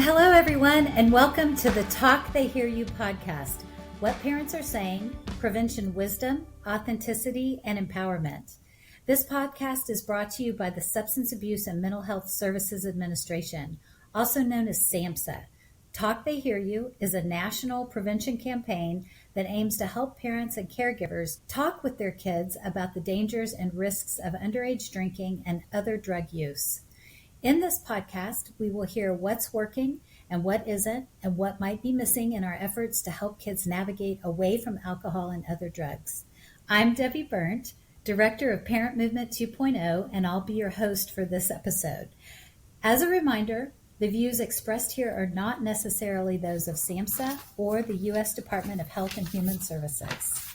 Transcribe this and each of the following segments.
Hello, everyone, and welcome to the Talk They Hear You podcast. What parents are saying, prevention wisdom, authenticity, and empowerment. This podcast is brought to you by the Substance Abuse and Mental Health Services Administration, also known as SAMHSA. Talk They Hear You is a national prevention campaign that aims to help parents and caregivers talk with their kids about the dangers and risks of underage drinking and other drug use. In this podcast, we will hear what's working and what isn't, and what might be missing in our efforts to help kids navigate away from alcohol and other drugs. I'm Debbie Burnt, Director of Parent Movement 2.0, and I'll be your host for this episode. As a reminder, the views expressed here are not necessarily those of SAMHSA or the U.S. Department of Health and Human Services.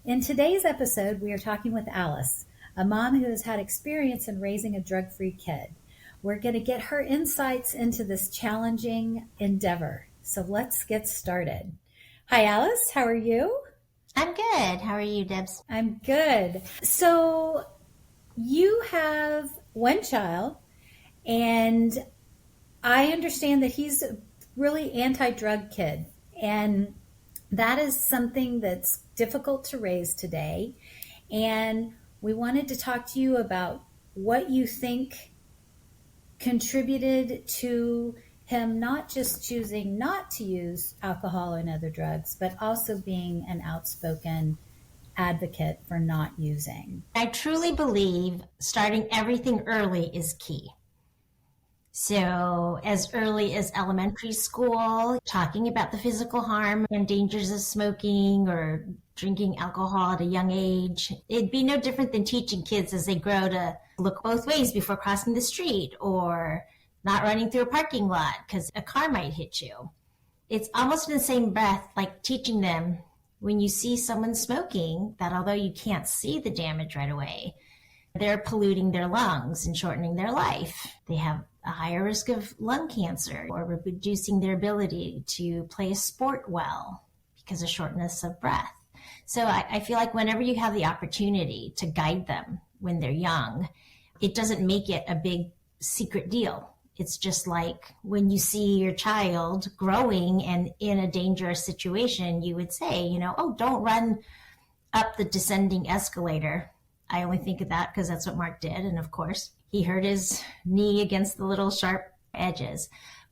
In today's episode, we are talking with Alice, a mom who has had experience in raising a drug-free kid. We're going to get her insights into this challenging endeavor. So let's get started. Hi, Alice. How are you? I'm good. How are you, Debs? I'm good. So you have one child, and I understand that he's a really anti-drug kid. And that is something that's difficult to raise today. And we wanted to talk to you about what you think contributed to him not just choosing not to use alcohol and other drugs, but also being an outspoken advocate for not using. I truly believe starting everything early is key. So as early as elementary school, talking about the physical harm and dangers of smoking or drinking alcohol at a young age, it'd be no different than teaching kids as they grow to look both ways before crossing the street or not running through a parking lot because a car might hit you. It's almost in the same breath like teaching them when you see someone smoking that although you can't see the damage right away, they're polluting their lungs and shortening their life. They have a higher risk of lung cancer or reducing their ability to play a sport well because of shortness of breath. So I feel like whenever you have the opportunity to guide them when they're young, it doesn't make it a big secret deal. It's just like when you see your child growing and in a dangerous situation, you would say, oh, don't run up the descending escalator. I only think of that because that's what Mark did. And of course, he hurt his knee against the little sharp edges.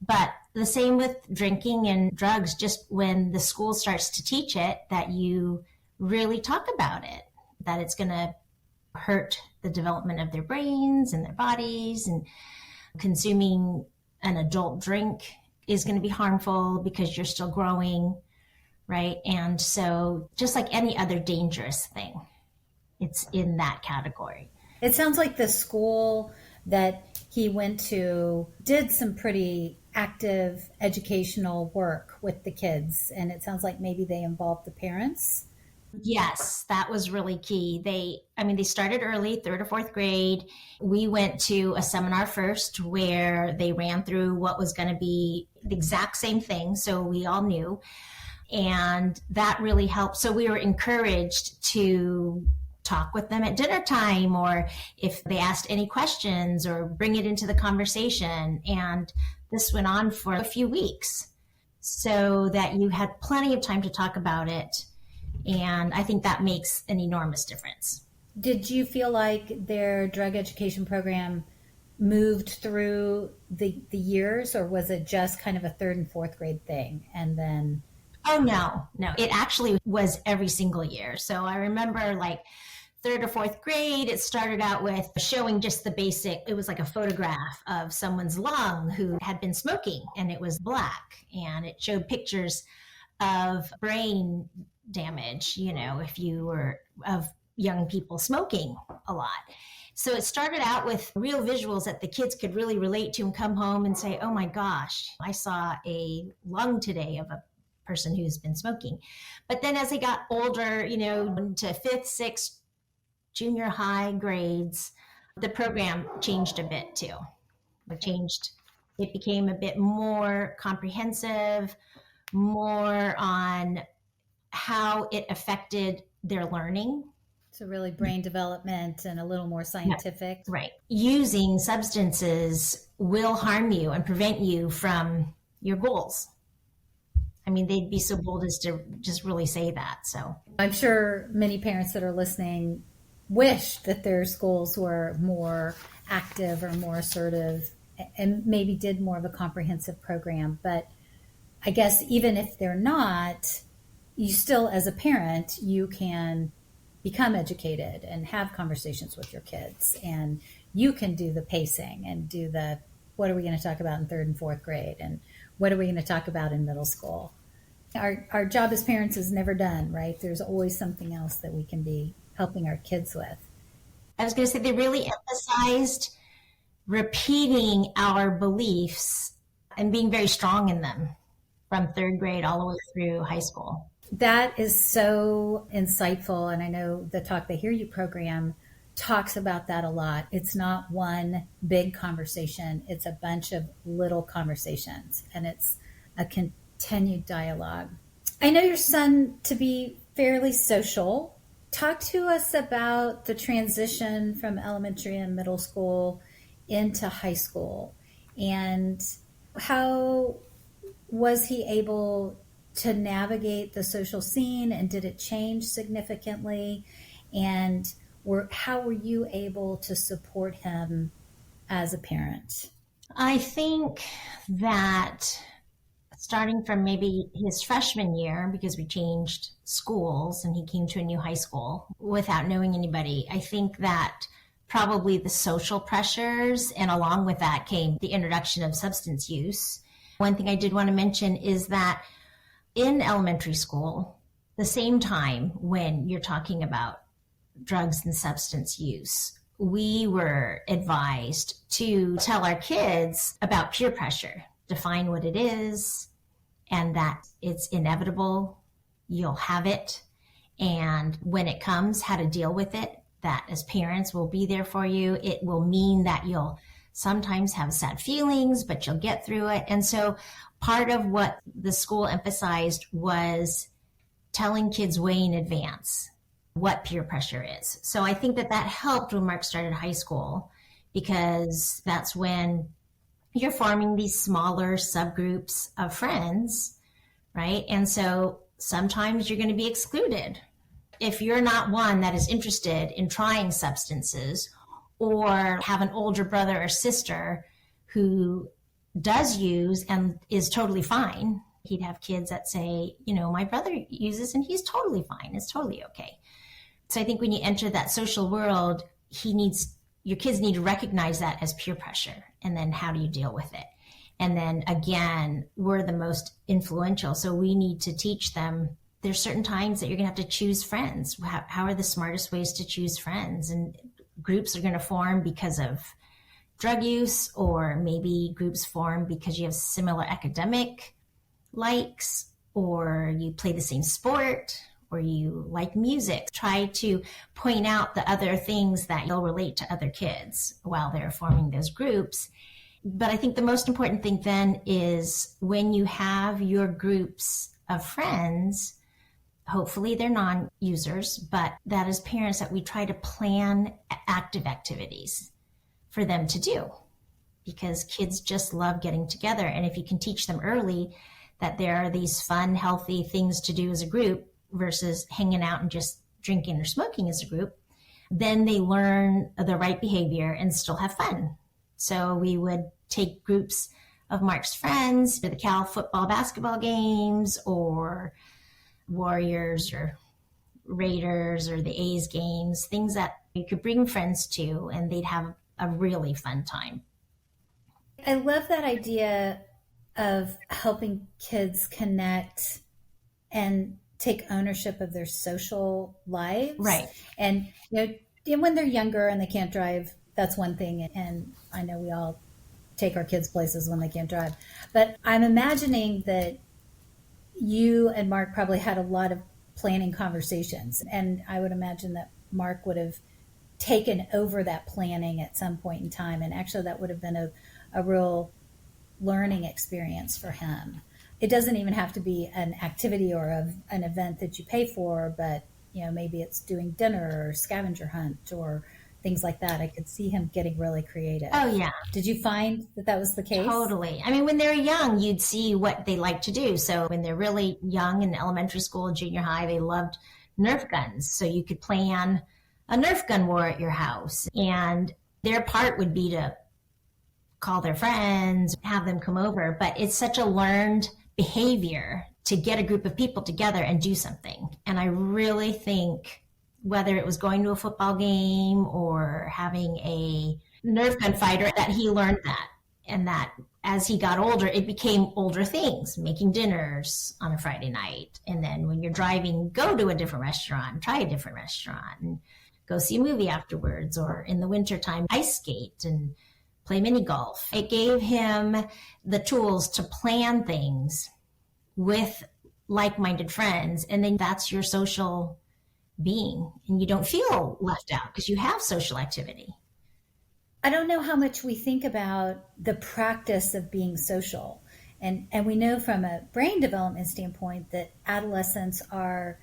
But the same with drinking and drugs, just when the school starts to teach it, that you really talk about it, that it's going to hurt the development of their brains and their bodies, and consuming an adult drink is going to be harmful because you're still growing, right? And so just like any other dangerous thing, it's in that category. It sounds like the school that he went to did some pretty active educational work with the kids, and it sounds like maybe they involved the parents. Yes, that was really key. They started early, 3rd or 4th grade. We went to a seminar first where they ran through what was going to be the exact same thing, so we all knew. And that really helped. So we were encouraged to talk with them at dinner time, or if they asked any questions, or bring it into the conversation. And this went on for a few weeks so that you had plenty of time to talk about it. And I think that makes an enormous difference. Did you feel like their drug education program moved through the years, or was it just kind of a 3rd and 4th grade thing? And then... Oh, no. It actually was every single year. So I remember like 3rd or 4th grade, it started out with showing just the basic, it was like a photograph of someone's lung who had been smoking, and it was black, and it showed pictures of brain damage, if you were of young people smoking a lot. So it started out with real visuals that the kids could really relate to and come home and say, oh my gosh, I saw a lung today of a person who's been smoking. But then as they got older, to 5th, 6th, junior high grades, the program changed a bit too. It became a bit more comprehensive, more on how it affected their learning. So really brain development and a little more scientific. Yeah, right. Using substances will harm you and prevent you from your goals. I mean, they'd be so bold as to just really say that. So I'm sure many parents that are listening wish that their schools were more active or more assertive and maybe did more of a comprehensive program. But I guess even if they're not, you still, as a parent, you can become educated and have conversations with your kids. And you can do the pacing and do the, what are we going to talk about in third and fourth grade? And what are we going to talk about in middle school? Our job as parents is never done, right? There's always something else that we can be helping our kids with. I was going to say they really emphasized repeating our beliefs and being very strong in them from third grade all the way through high school. That is so insightful. And I know the Talk They Hear You program talks about that a lot. It's not one big conversation. It's a bunch of little conversations, and it's a continued dialogue. I know your son to be fairly social. Talk to us about the transition from elementary and middle school into high school, and how was he able to navigate the social scene, and did it change significantly? And how were you able to support him as a parent? I think that starting from maybe his freshman year, because we changed schools and he came to a new high school without knowing anybody, I think that probably the social pressures, and along with that came the introduction of substance use. One thing I did want to mention is that in elementary school, the same time when you're talking about drugs and substance use, we were advised to tell our kids about peer pressure, define what it is, and that it's inevitable, you'll have it, and when it comes, how to deal with it, that as parents we'll be there for you. It will mean that you'll sometimes have sad feelings, but you'll get through it. And so part of what the school emphasized was telling kids way in advance what peer pressure is. So I think that helped when Mark started high school, because that's when you're forming these smaller subgroups of friends, right? And so sometimes you're going to be excluded. If you're not one that is interested in trying substances, or have an older brother or sister who does use and is totally fine. He'd have kids that say, my brother uses and he's totally fine. It's totally okay. So I think when you enter that social world, your kids need to recognize that as peer pressure. And then how do you deal with it? And then again, we're the most influential. So we need to teach them there's certain times that you're going to have to choose friends. How are the smartest ways to choose friends? And groups are going to form because of drug use, or maybe groups form because you have similar academic likes, or you play the same sport, or you like music. Try to point out the other things that you'll relate to other kids while they're forming those groups. But I think the most important thing then is when you have your groups of friends, hopefully they're non-users, but that as parents that we try to plan active activities for them to do, because kids just love getting together. And if you can teach them early that there are these fun, healthy things to do as a group versus hanging out and just drinking or smoking as a group, then they learn the right behavior and still have fun. So we would take groups of Mark's friends to the Cal football, basketball games, or Warriors or Raiders or the A's games, things that you could bring friends to and they'd have a really fun time. I love that idea of helping kids connect and take ownership of their social lives. Right. And when they're younger and they can't drive, that's one thing. And I know we all take our kids places when they can't drive. But I'm imagining that you and Mark probably had a lot of planning conversations. And I would imagine that Mark would have taken over that planning at some point in time. And actually that would have been a real learning experience for him. It doesn't even have to be an activity or an event that you pay for, but maybe it's doing dinner or scavenger hunt or things like that. I could see him getting really creative. Oh, yeah. Did you find that that was the case? Totally. I mean, when they're young, you'd see what they like to do. So when they're really young in elementary school, junior high, they loved Nerf guns. So you could plan a Nerf gun war at your house. And their part would be to call their friends, have them come over. But it's such a learned behavior to get a group of people together and do something. And I really think whether it was going to a football game or having a Nerf gun fighter, that he learned that. And that as he got older, it became older things, making dinners on a Friday night. And then when you're driving, go to a different restaurant, try a different restaurant, and go see a movie afterwards, or in the wintertime, ice skate and play mini golf. It gave him the tools to plan things with like-minded friends. And then that's your social being. And you don't feel left out because you have social activity. I don't know how much we think about the practice of being social. And we know from a brain development standpoint that adolescents are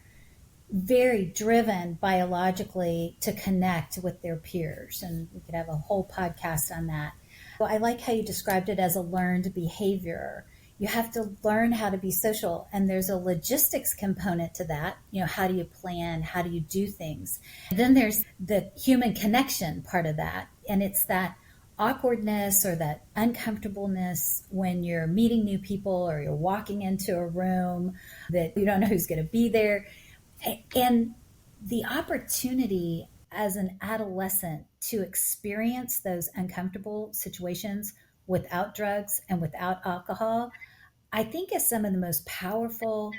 very driven biologically to connect with their peers. And we could have a whole podcast on that. So I like how you described it as a learned behavior. You have to learn how to be social, and there's a logistics component to that. You know, how do you plan? How do you do things? And then there's the human connection part of that, and it's that awkwardness or that uncomfortableness when you're meeting new people or you're walking into a room that you don't know who's going to be there. And the opportunity as an adolescent to experience those uncomfortable situations without drugs and without alcohol, I think is some of the most powerful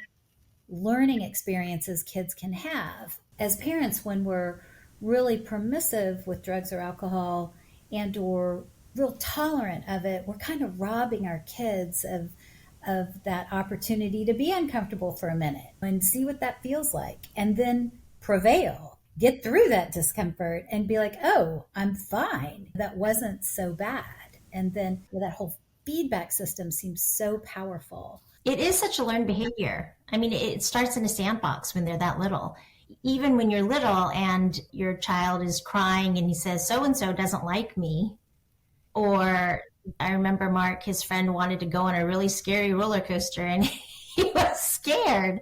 learning experiences kids can have. As parents, when we're really permissive with drugs or alcohol and or real tolerant of it, we're kind of robbing our kids of that opportunity to be uncomfortable for a minute and see what that feels like, and then prevail, get through that discomfort and be like, oh, I'm fine. That wasn't so bad. And then that whole feedback system seems so powerful. It is such a learned behavior. I mean, it starts in a sandbox when they're that little. Even when you're little and your child is crying and he says, so-and-so doesn't like me. Or I remember Mark, his friend, wanted to go on a really scary roller coaster and he was scared,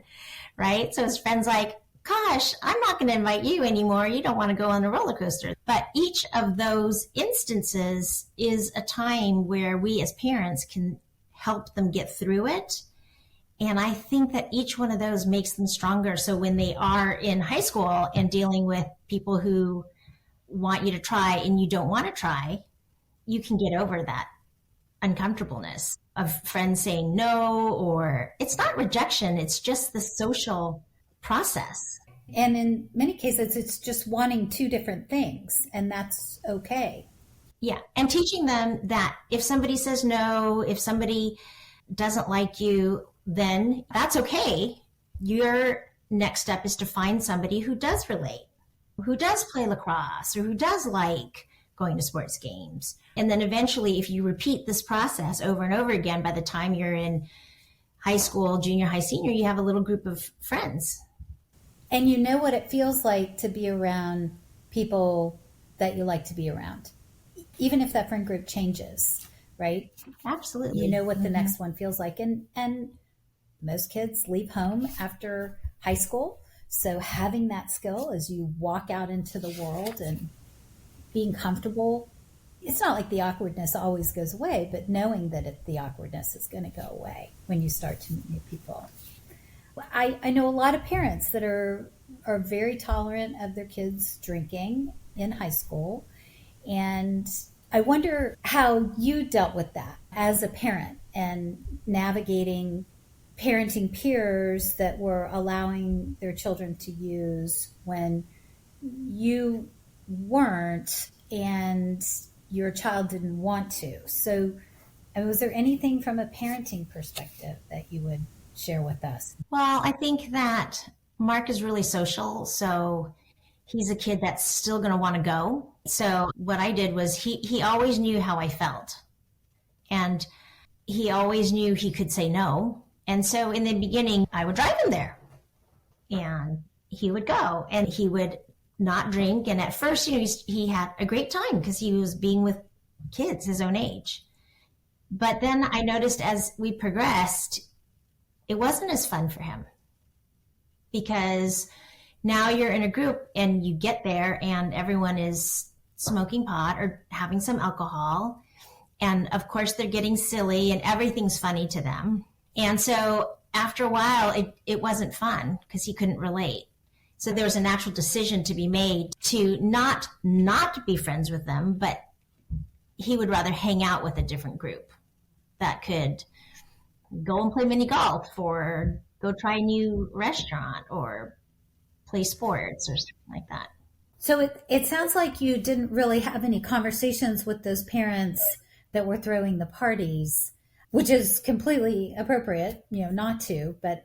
right? So his friend's like, gosh, I'm not going to invite you anymore. You don't want to go on a roller coaster. But each of those instances is a time where we as parents can help them get through it. And I think that each one of those makes them stronger. So when they are in high school and dealing with people who want you to try and you don't want to try, you can get over that uncomfortableness of friends saying no, or it's not rejection. It's just the social process. And in many cases, it's just wanting two different things, and that's okay. Yeah. And teaching them that if somebody says no, if somebody doesn't like you, then that's okay. Your next step is to find somebody who does relate, who does play lacrosse, or who does like going to sports games. And then eventually, if you repeat this process over and over again, by the time you're in high school, junior high, senior, you have a little group of friends. And you know what it feels like to be around people that you like to be around, even if that friend group changes, right? Absolutely. You know what the next one feels like. And most kids leave home after high school. So having that skill as you walk out into the world and being comfortable, it's not like the awkwardness always goes away, but knowing that the awkwardness is going to go away when you start to meet new people. I know a lot of parents that are very tolerant of their kids drinking in high school. And I wonder how you dealt with that as a parent and navigating parenting peers that were allowing their children to use when you weren't and your child didn't want to. So was there anything from a parenting perspective that you would share with us? Well, I think that Mark is really social, so he's a kid that's still going to want to go. So what I did was he always knew how I felt, and he always knew he could say no. And so in the beginning, I would drive him there, and he would go, and he would not drink. And at first, he had a great time because he was being with kids his own age. But then I noticed as we progressed, it wasn't as fun for him, because now you're in a group and you get there and everyone is smoking pot or having some alcohol. And of course they're getting silly and everything's funny to them. And so after a while, it wasn't fun because he couldn't relate. So there was a natural decision to be made to not be friends with them, but he would rather hang out with a different group that could go and play mini golf or go try a new restaurant or play sports or something like that. So it sounds like you didn't really have any conversations with those parents that were throwing the parties, which is completely appropriate, not to, but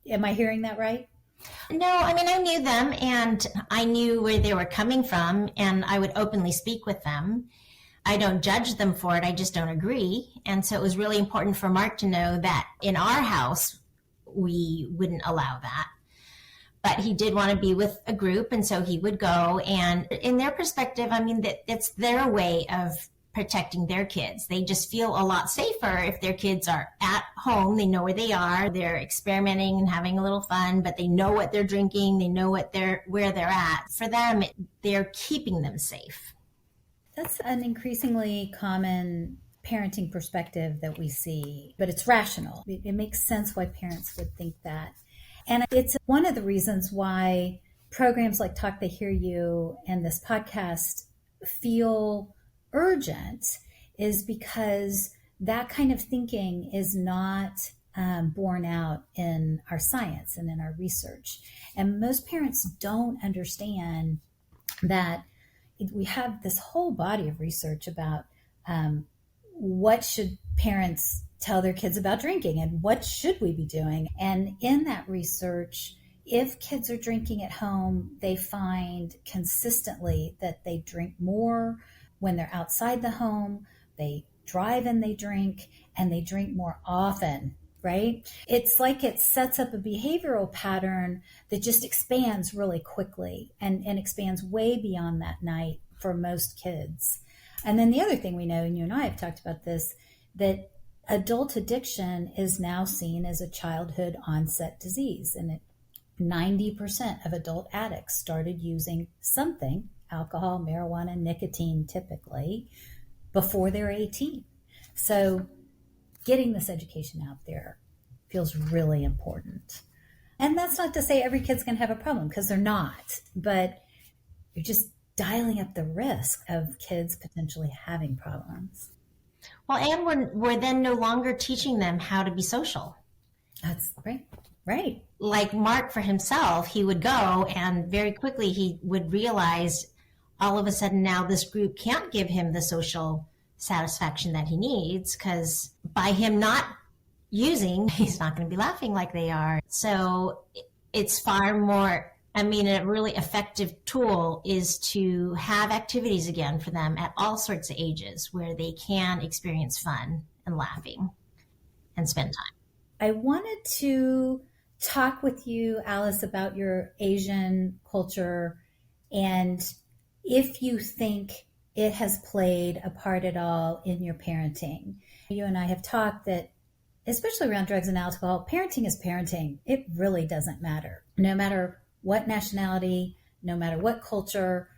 am I hearing that right? No, I mean, I knew them and I knew where they were coming from, and I would openly speak with them. I don't judge them for it. I just don't agree. And so it was really important for Mark to know that in our house, we wouldn't allow that. But he did want to be with a group, and so he would go. And in their perspective, I mean, that it's their way of protecting their kids. They just feel a lot safer if their kids are at home. They know where they are. They're experimenting and having a little fun, but they know what they're drinking. They know where they're at. For them, they're keeping them safe. That's an increasingly common parenting perspective that we see, but it's rational. It makes sense why parents would think that. And it's one of the reasons why programs like Talk They Hear You and this podcast feel urgent, is because that kind of thinking is not borne out in our science and in our research. And most parents don't understand that we have this whole body of research about what should parents tell their kids about drinking and what should we be doing. And in that research, if kids are drinking at home, they find consistently that they drink more when they're outside the home, they drive and they drink more often, right? It's like it sets up a behavioral pattern that just expands really quickly and expands way beyond that night for most kids. And then the other thing we know, and you and I have talked about this, that adult addiction is now seen as a childhood onset disease. And 90% of adult addicts started using something, alcohol, marijuana, nicotine typically, before they're 18. So getting this education out there feels really important. And that's not to say every kid's going to have a problem, because they're not. But you're just dialing up the risk of kids potentially having problems. Well, and we're then no longer teaching them how to be social. That's right. Right. Like Mark for himself, he would go and very quickly he would realize all of a sudden now this group can't give him the social satisfaction that he needs, because by him not using, he's not going to be laughing like they are. So it's far more, a really effective tool is to have activities again for them at all sorts of ages where they can experience fun and laughing and spend time. I wanted to talk with you, Alice, about your Asian culture and if you think it has played a part at all in your parenting. You and I have talked that, especially around drugs and alcohol, parenting is parenting. It really doesn't matter. No matter what nationality, no matter what culture,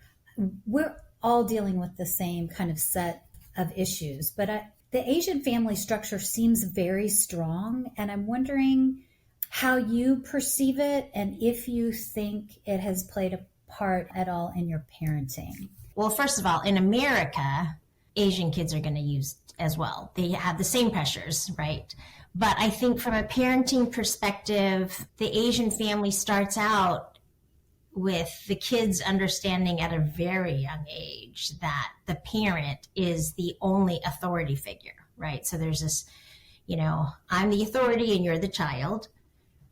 we're all dealing with the same kind of set of issues. But the Asian family structure seems very strong, and I'm wondering how you perceive it and if you think it has played a part at all in your parenting. Well, first of all, in America, Asian kids are going to use as well. They have the same pressures, right? But I think from a parenting perspective, the Asian family starts out with the kids understanding at a very young age that the parent is the only authority figure, right? So there's this, I'm the authority and you're the child.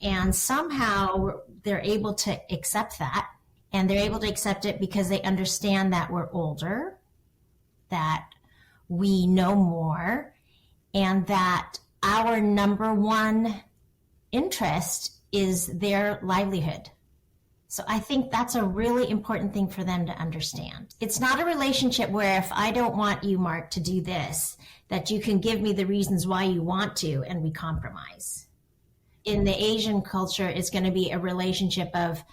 And somehow they're able to accept that. And they're able to accept it because they understand that we're older, that we know more, and that our number one interest is their livelihood. So I think that's a really important thing for them to understand. It's not a relationship where if I don't want you, Mark, to do this, that you can give me the reasons why you want to, and we compromise. In the Asian culture, it's going to be a relationship of,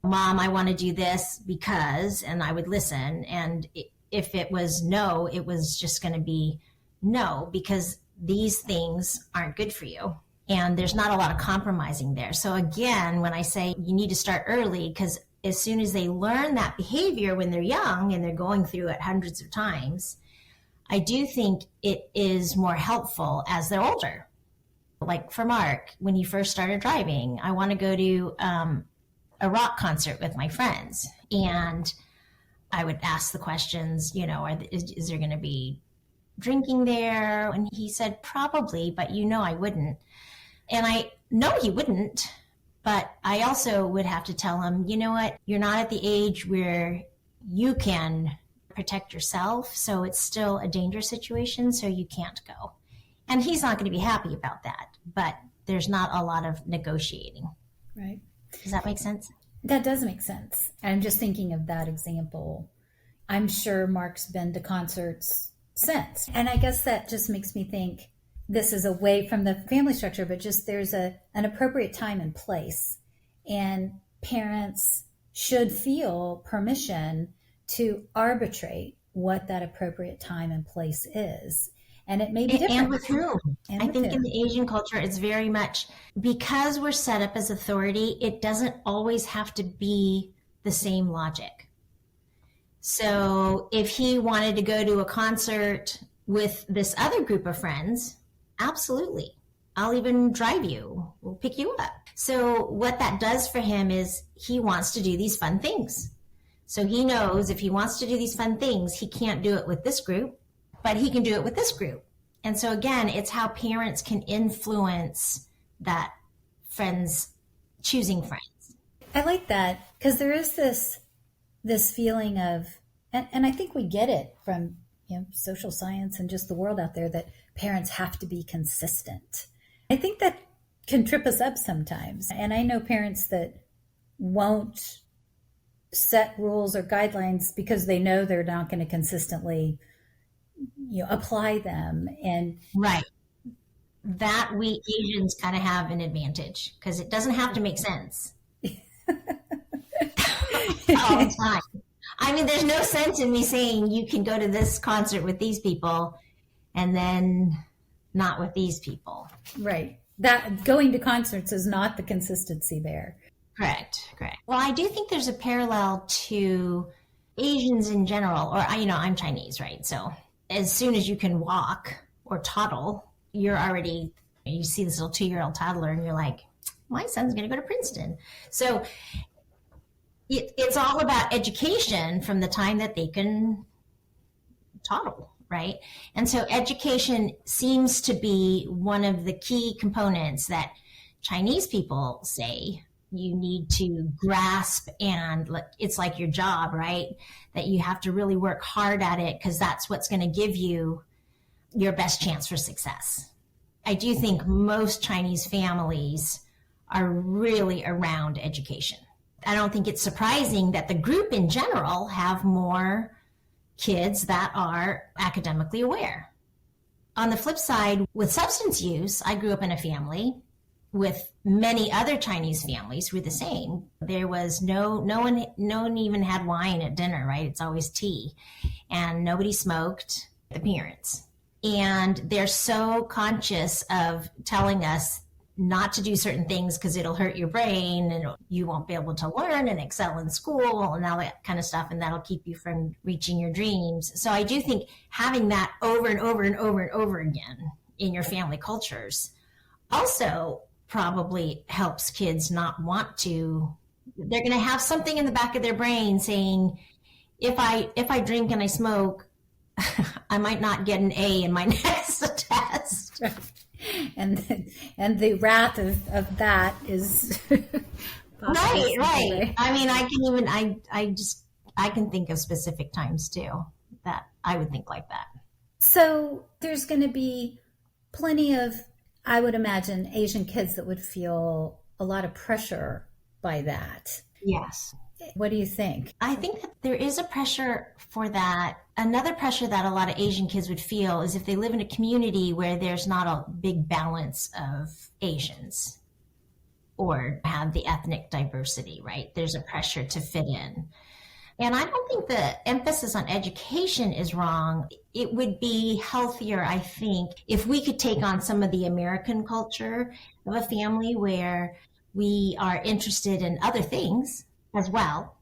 Mom, I want to do this because, and I would listen. And if it was no, it was just going to be no, because these things aren't good for you. And there's not a lot of compromising there. So again, when I say you need to start early, because as soon as they learn that behavior when they're young and they're going through it hundreds of times, I do think it is more helpful as they're older. Like for Mark, when he first started driving, I want to go to a rock concert with my friends. And I would ask the questions, is there going to be drinking there? And he said, probably, but I wouldn't. And I know he wouldn't, but I also would have to tell him, you know what, you're not at the age where you can protect yourself. So it's still a dangerous situation, so you can't go. And he's not going to be happy about that, but there's not a lot of negotiating. Right. Does that make sense? That does make sense. I'm just thinking of that example. I'm sure Mark's been to concerts since. And I guess that just makes me think this is away from the family structure, but just there's an appropriate time and place. And parents should feel permission to arbitrate what that appropriate time and place is. And it may be different. And with whom? I think in the Asian culture, it's very much because we're set up as authority, it doesn't always have to be the same logic. So if he wanted to go to a concert with this other group of friends, absolutely. I'll even drive you. We'll pick you up. So what that does for him is he wants to do these fun things. So he knows if he wants to do these fun things, he can't do it with this group, but he can do it with this group. And so again, it's how parents can influence that friends, choosing friends. I like that because there is this feeling of, and I think we get it from social science and just the world out there, that parents have to be consistent. I think that can trip us up sometimes. And I know parents that won't set rules or guidelines because they know they're not going to consistently apply them. And right. That we Asians kind of have an advantage because it doesn't have to make sense. All the time. I mean, there's no sense in me saying you can go to this concert with these people and then not with these people. Right. That going to concerts is not the consistency there. Correct. Well, I do think there's a parallel to Asians in general, or, I'm Chinese, right? So as soon as you can walk or toddle, you see this little 2-year-old toddler and you're like, my son's going to go to Princeton. So it's all about education from the time that they can toddle, right? And so education seems to be one of the key components that Chinese people say you need to grasp, and it's like your job, right? That you have to really work hard at it because that's what's going to give you your best chance for success. I do think most Chinese families are really around education. I don't think it's surprising that the group in general have more kids that are academically aware. On the flip side, with substance use, I grew up in a family with many other Chinese families who were the same. There was no one even had wine at dinner, right? It's always tea. And nobody smoked, the parents. And they're so conscious of telling us not to do certain things because it'll hurt your brain and you won't be able to learn and excel in school and all that kind of stuff, and that'll keep you from reaching your dreams. So I do think having that over and over and over and over again in your family cultures also probably helps kids not want to. They're going to have something in the back of their brain saying, if I drink and I smoke, I might not get an A in my next test. And the wrath of that is right. I mean, I can think of specific times too that I would think like that. So there's going to be plenty of, I would imagine, Asian kids that would feel a lot of pressure by that. Yes. What do you think? I think that there is a pressure for that. Another pressure that a lot of Asian kids would feel is if they live in a community where there's not a big balance of Asians or have the ethnic diversity, right? There's a pressure to fit in. And I don't think the emphasis on education is wrong. It would be healthier, I think, if we could take on some of the American culture of a family where we are interested in other things as well.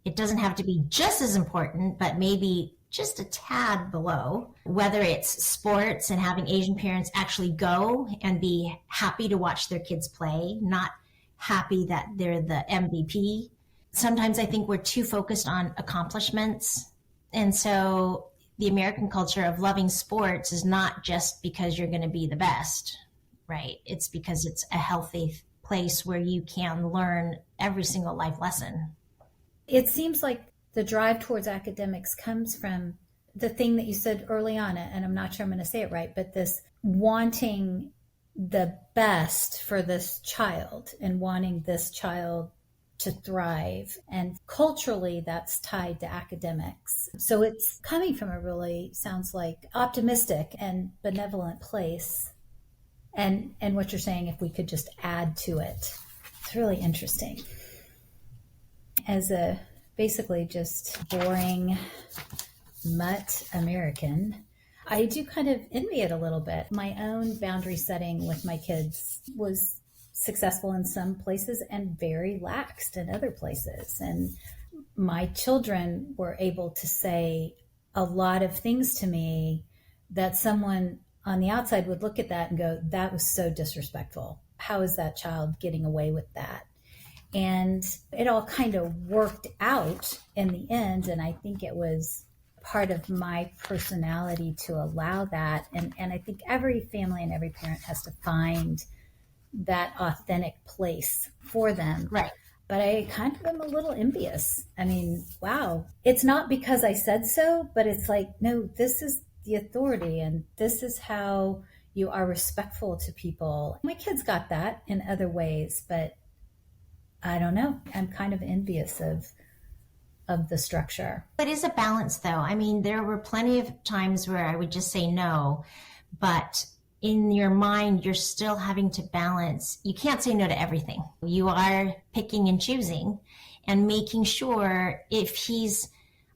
It doesn't have to be just as important, but maybe just a tad below, whether it's sports and having Asian parents actually go and be happy to watch their kids play, not happy that they're the MVP. Sometimes I think we're too focused on accomplishments. And so the American culture of loving sports is not just because you're going to be the best, right? It's because it's a healthy place where you can learn every single life lesson. It seems like the drive towards academics comes from the thing that you said early on, and I'm not sure I'm going to say it right, but this wanting the best for this child and wanting this child to thrive. And culturally, that's tied to academics. So it's coming from a really, sounds like, optimistic and benevolent place. And what you're saying, if we could just add to it, it's really interesting. As a basically just boring mutt American, I do kind of envy it a little bit. My own boundary setting with my kids was successful in some places and very laxed in other places. And my children were able to say a lot of things to me that someone on the outside would look at that and go, that was so disrespectful. How is that child getting away with that? And it all kind of worked out in the end. And I think it was part of my personality to allow that. And I think every family and every parent has to find that authentic place for them. Right. But I kind of am a little envious. I mean, wow. It's not because I said so, but it's like, no, this is the authority and this is how you are respectful to people. My kids got that in other ways, but I don't know. I'm kind of envious of the structure. It is a balance, though. I mean, there were plenty of times where I would just say no, but in your mind, you're still having to balance. You can't say no to everything. You are picking and choosing and making sure if he's,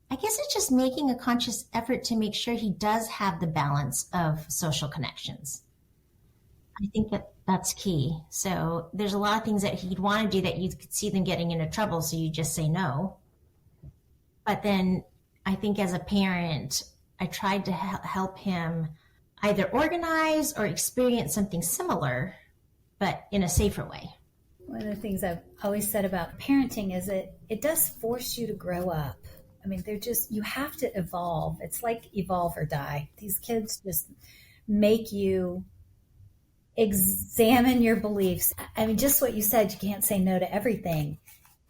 I guess it's just making a conscious effort to make sure he does have the balance of social connections. I think that's key. So there's a lot of things that he'd want to do that you could see them getting into trouble, so you just say no. But then I think as a parent, I tried to help him either organize or experience something similar, but in a safer way. One of the things I've always said about parenting is it does force you to grow up. I mean, you have to evolve. It's like evolve or die. These kids just make you examine your beliefs. I mean, just what you said, you can't say no to everything.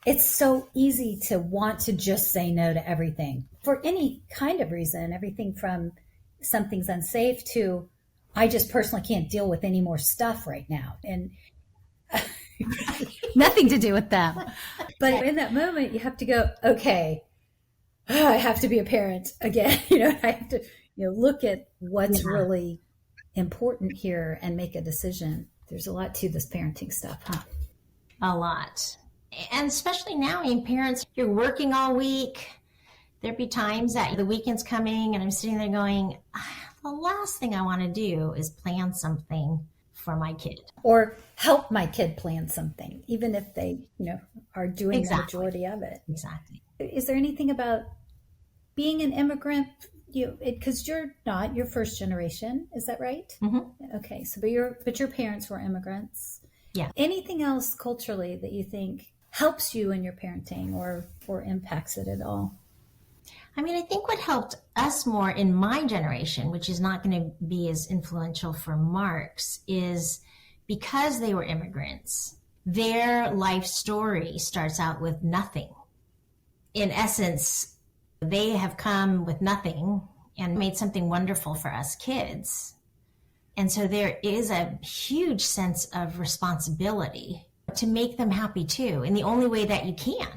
It's so easy to want to just say no to everything for any kind of reason, everything from something's unsafe to I just personally can't deal with any more stuff right now. And nothing to do with them. But in that moment, you have to go, okay, I have to be a parent again. I have to look at what's really important here and make a decision. There's a lot to this parenting stuff, huh? A lot. And especially now, parents, you're working all week. There'd be times that the weekend's coming and I'm sitting there going, the last thing I want to do is plan something for my kid. Or help my kid plan something, even if they, are doing the majority of it. Exactly. Is there anything about being an immigrant, because you're not, you're first generation, is that right? Mm-hmm. Okay, so but your parents were immigrants. Yeah. Anything else culturally that you think helps you in your parenting or impacts it at all? I mean, I think what helped us more in my generation, which is not going to be as influential for Mark's, is because they were immigrants, their life story starts out with nothing. In essence, they have come with nothing and made something wonderful for us kids. And so there is a huge sense of responsibility to make them happy too, in the only way that you can,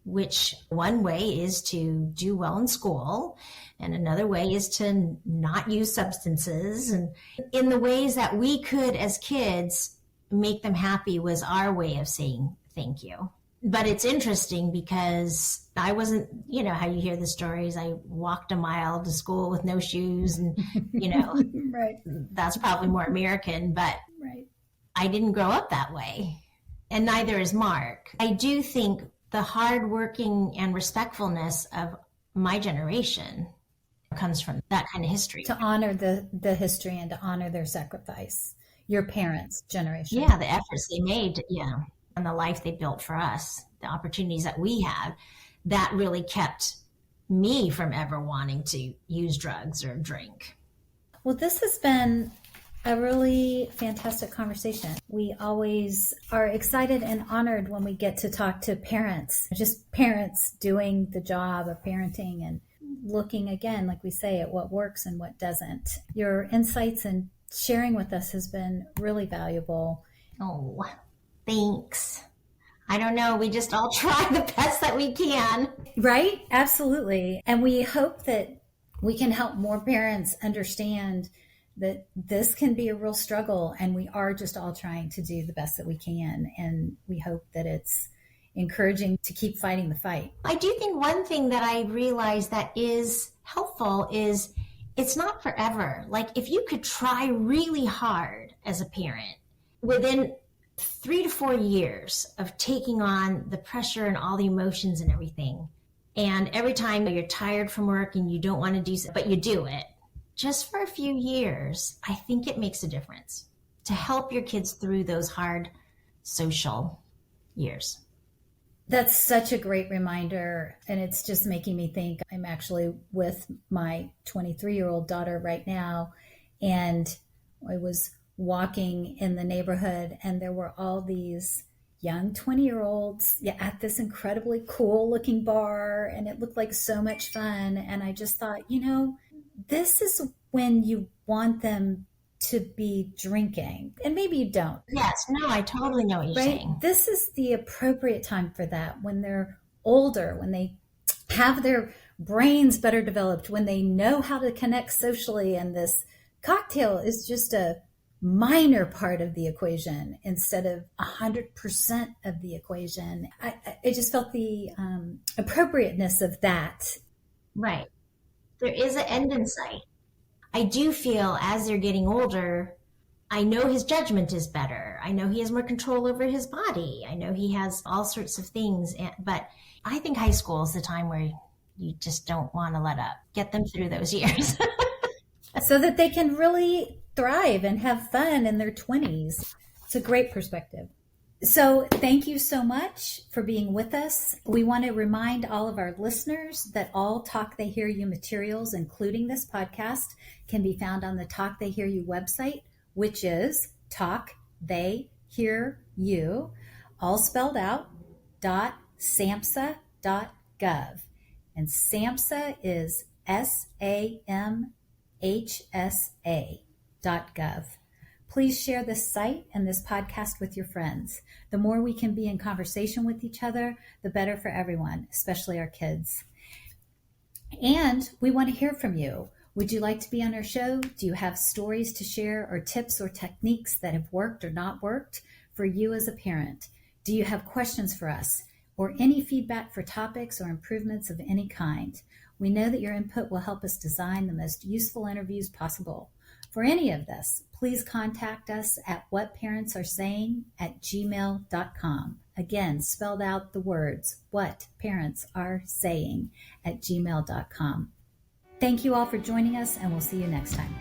which one way is to do well in school, and another way is to not use substances. And in the ways that we could as kids make them happy was our way of saying thank you. But it's interesting because I wasn't, how you hear the stories. I walked a mile to school with no shoes and, Right. That's probably more American, but right. I didn't grow up that way. And neither is Mark. I do think the hardworking and respectfulness of my generation comes from that kind of history. To honor the history and to honor their sacrifice, your parents' generation. Yeah, the efforts they made, and the life they built for us, the opportunities that we had, that really kept me from ever wanting to use drugs or drink. Well, this has been a really fantastic conversation. We always are excited and honored when we get to talk to parents, just parents doing the job of parenting and looking again, like we say, at what works and what doesn't. Your insights and sharing with us has been really valuable. Oh, thanks. I don't know. We just all try the best that we can. Right? Absolutely. And we hope that we can help more parents understand that this can be a real struggle, and we are just all trying to do the best that we can. And we hope that it's encouraging to keep fighting the fight. I do think one thing that I realize that is helpful is it's not forever. Like if you could try really hard as a parent, within 3 to 4 years of taking on the pressure and all the emotions and everything, and every time you're tired from work and you don't want to do so, but you do it, just for a few years, I think it makes a difference to help your kids through those hard social years. That's such a great reminder. And it's just making me think. I'm actually with my 23-year-old daughter right now. And I was walking in the neighborhood and there were all these young 20-year-olds at this incredibly cool looking bar. And it looked like so much fun. And I just thought, this is when you want them to be drinking. And maybe you don't. Yes, no, I totally know what you're saying. This is the appropriate time for that, when they're older, when they have their brains better developed, when they know how to connect socially. And this cocktail is just a minor part of the equation instead of 100% of the equation. I just felt the appropriateness of that. Right. There is an end in sight. I do feel as they're getting older, I know his judgment is better. I know he has more control over his body. I know he has all sorts of things. But I think high school is the time where you just don't want to let up. Get them through those years. So that they can really thrive and have fun in their 20s. It's a great perspective. So thank you so much for being with us. We want to remind all of our listeners that all Talk They Hear You materials, including this podcast, can be found on the Talk They Hear You website, which is talktheyhearyou, all spelled out, .samhsa.gov. And SAMHSA is SAMHSA.gov. Please share this site and this podcast with your friends. The more we can be in conversation with each other, the better for everyone, especially our kids. And we want to hear from you. Would you like to be on our show? Do you have stories to share or tips or techniques that have worked or not worked for you as a parent? Do you have questions for us or any feedback for topics or improvements of any kind? We know that your input will help us design the most useful interviews possible. For any of this, please contact us at whatparentsaresaying@gmail.com. Again, spelled out the words, whatparentsaresaying@gmail.com. Thank you all for joining us, and we'll see you next time.